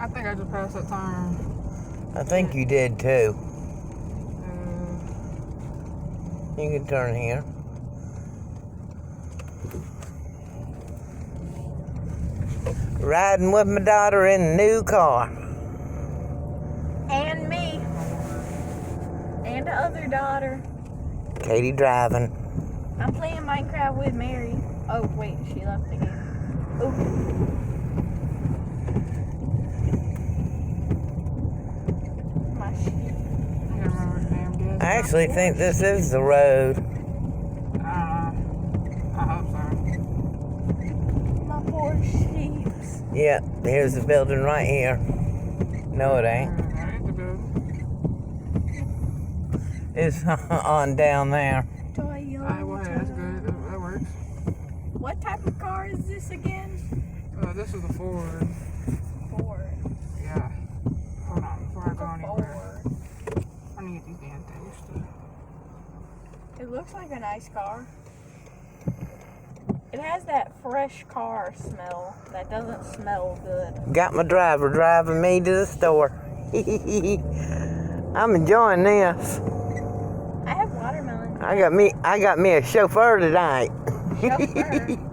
I think I just passed that turn. I think you did too. Uh, You can turn here. Riding with my daughter in a new car. And me. And the other daughter. Katie driving. I'm playing Minecraft with Mary. Oh, wait, she left again. Oh. My sheep. I can't remember the damn gas. I actually think this is the road. I hope so. My poor sheep. Yeah, here's the building right here. No, it ain't. That ain't the building. It's on down there. Alright, well, hey, that's good. That works. What type of car is this again? This is the Ford. Ford. Yeah. Hold on, before I go anywhere. Ford. I need to get these damn things to. It looks like a nice car. It has that fresh car smell that doesn't smell good. Got my driver driving me to the store. I'm enjoying this. I have watermelon. I got me a chauffeur tonight. Chauffeur.